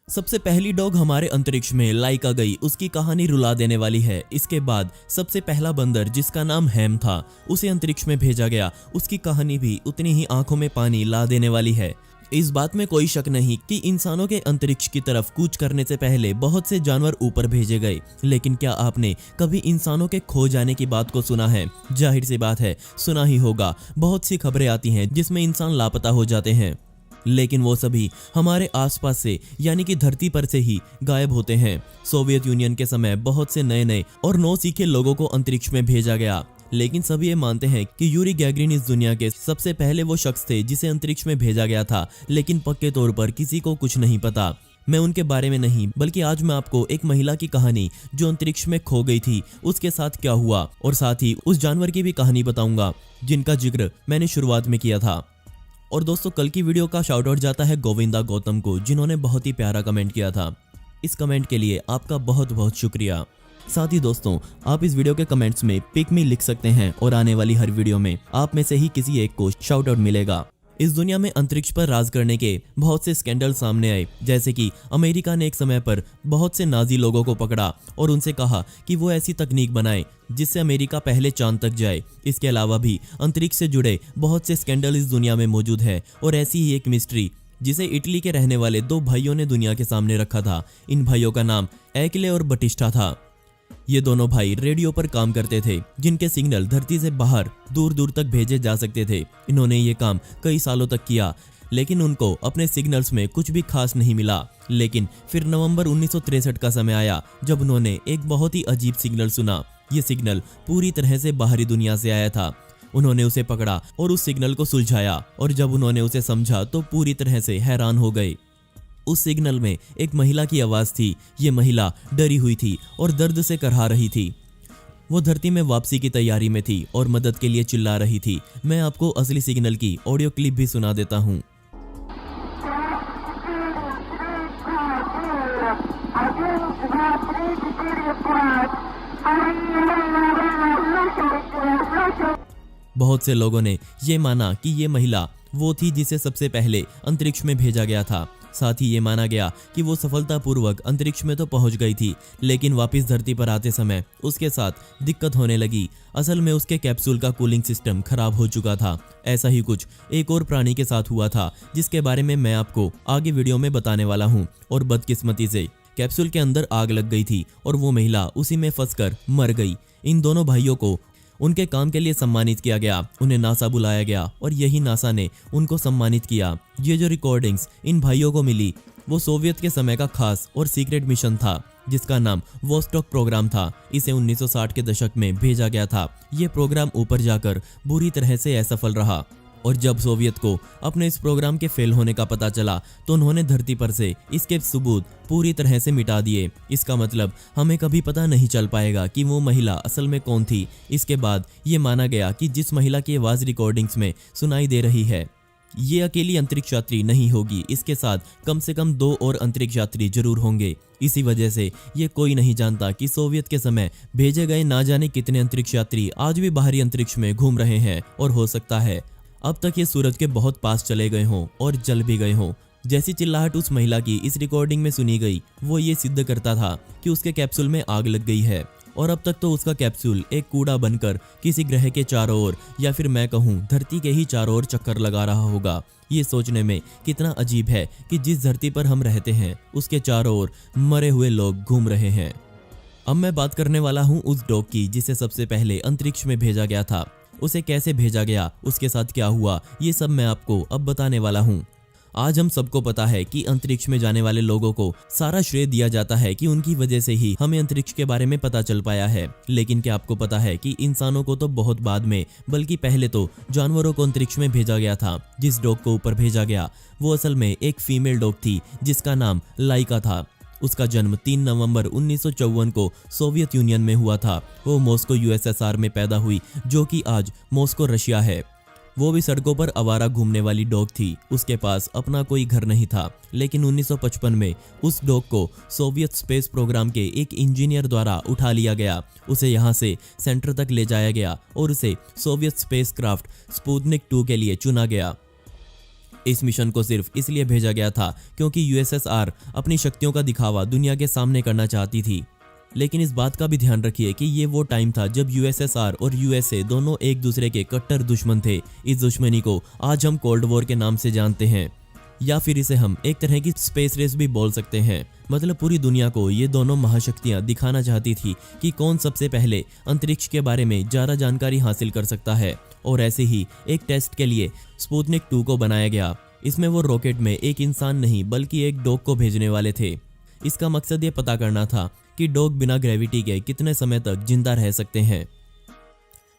सबसे पहली डॉग हमारे अंतरिक्ष में लाइका गई, उसकी कहानी रुला देने वाली है। इसके बाद सबसे पहला बंदर जिसका नाम हैम था, उसे अंतरिक्ष में भेजा गया। उसकी कहानी भी उतनी ही आंखों में पानी ला देने वाली है। इस बात में कोई शक नहीं कि इंसानों के अंतरिक्ष की तरफ कूच करने से पहले बहुत से जानवर ऊपर भेजे गए, लेकिन क्या आपने कभी इंसानों के खो जाने की बात को सुना है? जाहिर सी बात है, सुना ही होगा। बहुत सी खबरें आती हैं जिसमें इंसान लापता हो जाते हैं, लेकिन वो सभी हमारे आसपास से यानी कि धरती पर से ही गायब होते हैं। सोवियत यूनियन के समय बहुत से नए और नौसीखे लोगों को अंतरिक्ष में भेजा गया, लेकिन सभी ये मानते हैं कि यूरी गैगरिन इस दुनिया के सबसे पहले वो शख्स थे जिसे अंतरिक्ष में भेजा गया था, लेकिन पक्के तौर पर किसी को कुछ नहीं पता। मैं उनके बारे में नहीं, बल्कि आज मैं आपको एक महिला की कहानी जो अंतरिक्ष में खो गई थी, उसके साथ क्या हुआ, और साथ ही उस जानवर की भी कहानी बताऊंगा जिनका जिक्र मैंने शुरुआत में किया था। और दोस्तों, कल की वीडियो का शाउट आउट जाता है गोविंदा गौतम को, जिन्होंने बहुत ही प्यारा कमेंट किया था। इस कमेंट के लिए आपका बहुत बहुत शुक्रिया। साथ ही दोस्तों, आप इस वीडियो के कमेंट्स में पिक मी लिख सकते हैं और आने वाली हर वीडियो में आप में से ही किसी एक को शाउट आउट मिलेगा। इस दुनिया में अंतरिक्ष पर राज करने के बहुत से स्कैंडल सामने आए, जैसे कि अमेरिका ने एक समय पर बहुत से नाजी लोगों को पकड़ा और उनसे कहा कि वो ऐसी तकनीक बनाए जिससे अमेरिका पहले चांद तक जाए। इसके अलावा भी अंतरिक्ष से जुड़े बहुत से स्कैंडल इस दुनिया में मौजूद है, और ऐसी ही एक मिस्ट्री जिसे इटली के रहने वाले दो भाइयों ने दुनिया के सामने रखा था। इन भाइयों का नाम एकिले और बटिस्टा था। ये दोनों भाई रेडियो पर काम करते थे, जिनके सिग्नल धरती से बाहर दूर दूर तक भेजे जा सकते थे। इन्होंने ये काम कई सालों तक किया, लेकिन उनको अपने सिग्नल्स में कुछ भी खास नहीं मिला। लेकिन फिर नवंबर 1963 का समय आया जब उन्होंने एक बहुत ही अजीब सिग्नल सुना। ये सिग्नल पूरी तरह से बाहरी दुनिया से आया था। उन्होंने उसे पकड़ा और उस सिग्नल को सुलझाया, और जब उन्होंने उसे समझा तो पूरी तरह से हैरान हो गए। उस सिग्नल में एक महिला की आवाज थी। ये महिला डरी हुई थी और दर्द से करहा रही थी। वो धरती में वापसी की तैयारी में थी और मदद के लिए चिल्ला रही थी। मैं आपको असली सिग्नल की ऑडियो क्लिप भी सुना देता हूँ। बहुत से लोगों ने ये माना कि ये महिला वो थी जिसे सबसे पहले अंतरिक्ष में भेजा गया था। साथ ही ये माना गया कि वो सफलतापूर्वक अंतरिक्ष में तो पहुंच गई थी, लेकिन वापस धरती पर आते समय उसके साथ दिक्कत होने लगी। असल में उसके कैप्सूल का कूलिंग सिस्टम खराब हो चुका था। ऐसा ही कुछ एक और प्राणी के साथ हुआ था, जिसके बारे में मैं आपको आगे वीडियो में बताने वाला हूँ। और बदकिस्मती से कैप्सूल के अंदर आग लग गई थी और वो महिला उसी में फंसकर मर गई। इन दोनों भाइयों को उनके काम के लिए सम्मानित किया गया। उन्हें नासा बुलाया गया और यही नासा ने उनको सम्मानित किया। ये जो रिकॉर्डिंग्स इन भाइयों को मिली, वो सोवियत के समय का खास और सीक्रेट मिशन था, जिसका नाम वोस्टॉक प्रोग्राम था। इसे 1960 के दशक में भेजा गया था। ये प्रोग्राम ऊपर जाकर बुरी तरह से असफल रहा, और जब सोवियत को अपने इस प्रोग्राम के फेल होने का पता चला तो उन्होंने धरती पर से इसके सबूत पूरी तरह से मिटा दिए। इसका मतलब हमें कभी पता नहीं चल पाएगा कि वो महिला असल में कौन थी। इसके बाद ये माना गया कि जिस महिला की आवाज़ रिकॉर्डिंग्स में सुनाई दे रही है, ये अकेली अंतरिक्ष यात्री नहीं होगी। इसके साथ कम से कम 2 और अंतरिक्ष यात्री जरूर होंगे। इसी वजह से ये कोई नहीं जानता कि सोवियत के समय भेजे गए ना जाने कितने अंतरिक्ष यात्री आज भी बाहरी अंतरिक्ष में घूम रहे हैं, और हो सकता है अब तक ये सूरज के बहुत पास चले गए हों और जल भी गए हों। जैसी चिल्लाहट उस महिला की इस रिकॉर्डिंग में सुनी गई, वो ये सिद्ध करता था कि उसके कैप्सूल में आग लग गई है, और अब तक तो उसका कैप्सूल एक कूड़ा बनकर किसी ग्रह के चारों ओर, या फिर मैं कहूँ धरती के ही चारों ओर चक्कर लगा रहा होगा। ये सोचने में कितना अजीब है कि जिस धरती पर हम रहते हैं उसके चारों ओर मरे हुए लोग घूम रहे हैं। अब मैं बात करने वाला हूँ उस डॉग की जिसे सबसे पहले अंतरिक्ष में भेजा गया था। उसे कैसे भेजा गया, उसके साथ क्या हुआ, ये सब मैं आपको अब बताने वाला हूँ। आज हम सबको पता है कि अंतरिक्ष में जाने वाले लोगों को सारा श्रेय दिया जाता है कि उनकी वजह से ही हमें अंतरिक्ष के बारे में पता चल पाया है। लेकिन क्या आपको पता है कि इंसानों को तो बहुत बाद में, बल्कि पहले तो जानवरों को अंतरिक्ष में भेजा गया था। जिस डॉग को ऊपर भेजा गया वो असल में एक फीमेल डॉग थी जिसका नाम लाइका था। उसका जन्म 3 नवंबर 1954 को सोवियत यूनियन में हुआ था। वो मॉस्को यूएसएसआर में पैदा हुई, जो कि आज मॉस्को रशिया है। वो भी सड़कों पर आवारा घूमने वाली डॉग थी। उसके पास अपना कोई घर नहीं था, लेकिन 1955 में उस डॉग को सोवियत स्पेस प्रोग्राम के एक इंजीनियर द्वारा उठा लिया गया। उसे यहाँ से सेंटर तक ले जाया गया और उसे सोवियत स्पेस क्राफ्ट स्पुतनिक 2 के लिए चुना गया। इस मिशन को सिर्फ इसलिए भेजा गया था क्योंकि यूएसएसआर अपनी शक्तियों का दिखावा दुनिया के सामने करना चाहती थी। लेकिन इस बात का भी ध्यान रखिए कि ये वो टाइम था जब यूएसएसआर और यूएसए दोनों एक दूसरे के कट्टर दुश्मन थे। इस दुश्मनी को आज हम कोल्ड वॉर के नाम से जानते हैं, या फिर इसे हम एक तरह की स्पेस रेस भी बोल सकते हैं। मतलब पूरी दुनिया को ये दोनों महाशक्तियां दिखाना चाहती थी कि कौन सबसे पहले अंतरिक्ष के बारे में ज़्यादा जानकारी हासिल कर सकता है। और ऐसे ही एक टेस्ट के लिए स्पुतनिक 2 को बनाया गया। इसमें वो रॉकेट में एक इंसान नहीं बल्कि एक डॉग को भेजने वाले थे। इसका मकसद ये पता करना था कि डॉग बिना ग्रेविटी के कितने समय तक जिंदा रह सकते हैं।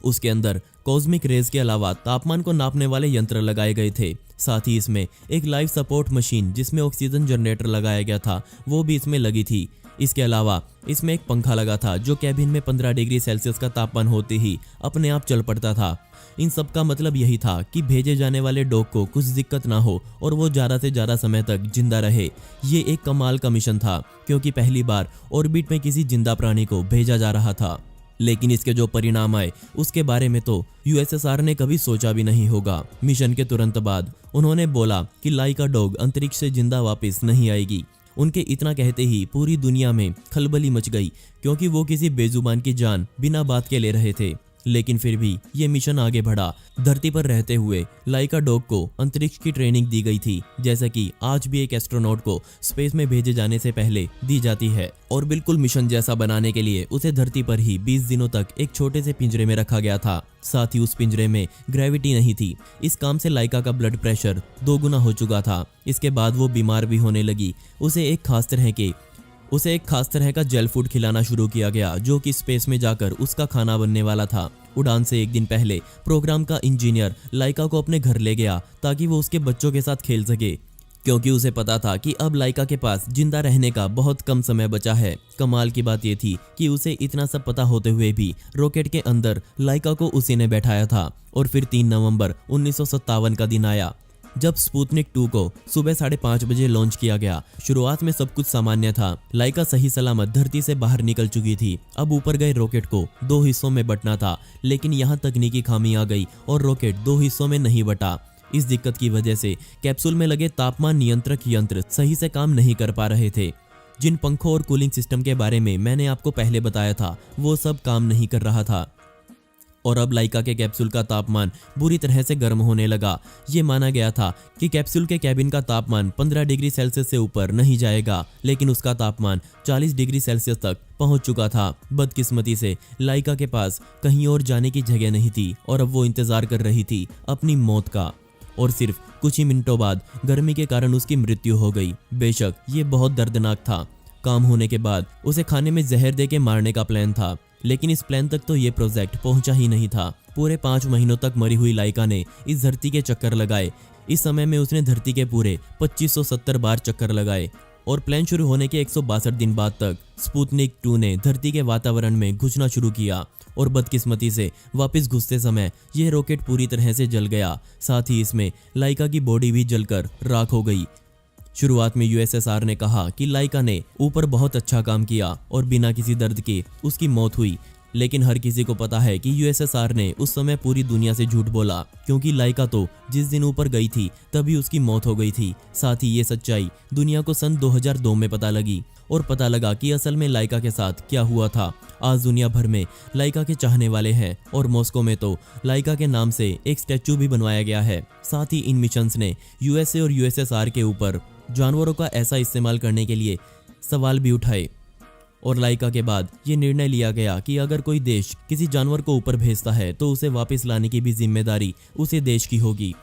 उसके अंदर कॉस्मिक रेज के अलावा तापमान को नापने वाले यंत्र लगाए गए थे। साथ ही इसमें एक लाइफ सपोर्ट मशीन जिसमें ऑक्सीजन जनरेटर लगाया गया था वो भी इसमें लगी थी। इसके अलावा इसमें एक पंखा लगा था जो कैबिन में 15 डिग्री सेल्सियस का तापमान होते ही अपने आप चल पड़ता था। इन सब का मतलब यही था कि भेजे जाने वाले डॉग को कुछ दिक्कत ना हो और वो ज़्यादा से ज़्यादा समय तक जिंदा रहे। ये एक कमाल का मिशन था क्योंकि पहली बार ऑर्बिट में किसी जिंदा प्राणी को भेजा जा रहा था। लेकिन इसके जो परिणाम आए उसके बारे में तो यूएसएसआर ने कभी सोचा भी नहीं होगा। मिशन के तुरंत बाद उन्होंने बोला कि लाइका डॉग अंतरिक्ष से जिंदा वापस नहीं आएगी। उनके इतना कहते ही पूरी दुनिया में खलबली मच गई क्योंकि वो किसी बेजुबान की जान बिना बात के ले रहे थे। लेकिन फिर भी ये मिशन आगे बढ़ा। धरती पर रहते हुए लाइका डॉग को अंतरिक्ष की ट्रेनिंग दी गई थी, जैसा कि आज भी एक एस्ट्रोनॉट को स्पेस में भेजे जाने से पहले दी जाती है। और बिल्कुल मिशन जैसा बनाने के लिए उसे धरती पर ही 20 दिनों तक एक छोटे से पिंजरे में रखा गया था। साथ ही उस पिंजरे में ग्रेविटी नहीं थी। इस काम से लाइका का ब्लड प्रेशर 2 गुना हो चुका था। इसके बाद वो बीमार भी होने लगी। उसे एक खास तरह का जेल फूड खिलाना शुरू किया गया जो कि स्पेस में जाकर उसका खाना बनने वाला था। उड़ान से एक दिन पहले प्रोग्राम का इंजीनियर लाइका को अपने घर ले गया ताकि वो उसके बच्चों के साथ खेल सके, क्योंकि उसे पता था कि अब लाइका के पास जिंदा रहने का बहुत कम समय बचा है। कमाल की बात यह थी कि उसे इतना सब पता होते हुए भी रॉकेट के अंदर लाइका को उसी ने बैठाया था। और फिर 3 नवंबर 1957 का दिन आया जब स्पुतनिक 2 को सुबह 5:30 बजे लॉन्च किया गया। शुरुआत में सब कुछ सामान्य था। लाइका सही सलामत धरती से बाहर निकल चुकी थी। अब ऊपर गए रॉकेट को 2 हिस्सों में बंटना था, लेकिन यहाँ तकनीकी खामी आ गई और रॉकेट 2 हिस्सों में नहीं बटा। इस दिक्कत की वजह से कैप्सूल में लगे तापमान नियंत्रक यंत्र सही से काम नहीं कर पा रहे थे। जिन पंखों और कूलिंग सिस्टम के बारे में मैंने आपको पहले बताया था वो सब काम नहीं कर रहा था। और अब लाइका के कैप्सूल का तापमान बुरी तरह से गर्म होने लगा। ये माना गया था कि कैप्सूल के कैबिन का तापमान 15 डिग्री सेल्सियस से ऊपर नहीं जाएगा, लेकिन उसका तापमान 40 डिग्री सेल्सियस तक पहुंच चुका था। बदकिस्मती से लाइका के पास कहीं और जाने की जगह नहीं थी और अब वो इंतजार कर रही थी अपनी मौत का। और सिर्फ कुछ ही मिनटों बाद गर्मी के कारण उसकी मृत्यु हो गई। बेशक ये बहुत दर्दनाक था। काम होने के बाद उसे खाने में जहर दे के मारने का प्लान था, लेकिन इस प्लान तक तो ये प्रोजेक्ट पहुंचा ही नहीं था। पूरे 5 महीनों तक मरी हुई लाइका ने इस धरती के चक्कर लगाए। इस समय में उसने धरती के पूरे 2570 बार चक्कर लगाए और प्लान शुरू होने के 162 दिन बाद तक स्पुतनिक 2 ने धरती के वातावरण में घुसना शुरू किया। और बदकिस्मती से वापस घुसते समय यह रॉकेट पूरी तरह से जल गया। साथ ही इसमें लाइका की बॉडी भी जलकर राख हो गई। शुरुआत में यूएसएसआर ने कहा कि लाइका ने ऊपर बहुत अच्छा काम किया और बिना किसी दर्द के उसकी मौत हुई, लेकिन हर किसी को पता है कि यूएसएसआर ने उस समय पूरी दुनिया से झूठ बोला, क्योंकि लाइका तो जिस दिन ऊपर गई थी तभी उसकी मौत हो गई थी। साथ ही ये सच्चाई दुनिया को सन 2002 में पता लगी और पता लगा कि असल में लाइका के साथ क्या हुआ था। आज दुनिया भर में लाइका के चाहने वाले हैं और मॉस्को में तो लाइका के नाम से एक स्टैचू भी बनवाया गया है। साथ ही इन मिशंस ने यूएसए और यूएसएसआर के ऊपर जानवरों का ऐसा इस्तेमाल करने के लिए सवाल भी उठाए। और लाइका के बाद ये निर्णय लिया गया कि अगर कोई देश किसी जानवर को ऊपर भेजता है तो उसे वापस लाने की भी जिम्मेदारी उसे देश की होगी।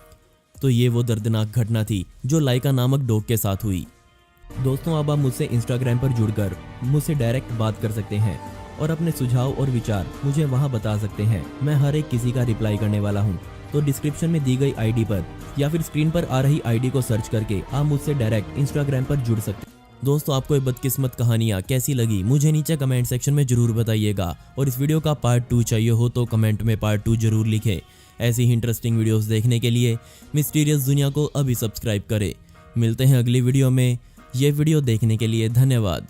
तो ये वो दर्दनाक घटना थी जो लाइका नामक डॉग के साथ हुई। दोस्तों, अब आप मुझसे इंस्टाग्राम पर जुड़कर मुझसे डायरेक्ट बात कर सकते हैं और अपने सुझाव और विचार मुझे वहां बता सकते हैं। मैं हर एक किसी का रिप्लाई करने वाला हूं। तो डिस्क्रिप्शन में दी गई आईडी पर या फिर स्क्रीन पर आ रही आईडी को सर्च करके आप मुझसे डायरेक्ट इंस्टाग्राम पर जुड़ सकते हैं। दोस्तों, आपको ये बदकिस्मत कहानियाँ कैसी लगी मुझे नीचे कमेंट सेक्शन में जरूर बताइएगा। और इस वीडियो का पार्ट 2 चाहिए हो तो कमेंट में पार्ट 2 जरूर लिखें। ऐसी ही इंटरेस्टिंग वीडियोस देखने के लिए मिस्टीरियस दुनिया को अभी सब्सक्राइब करें। मिलते हैं अगली वीडियो में। ये वीडियो देखने के लिए धन्यवाद।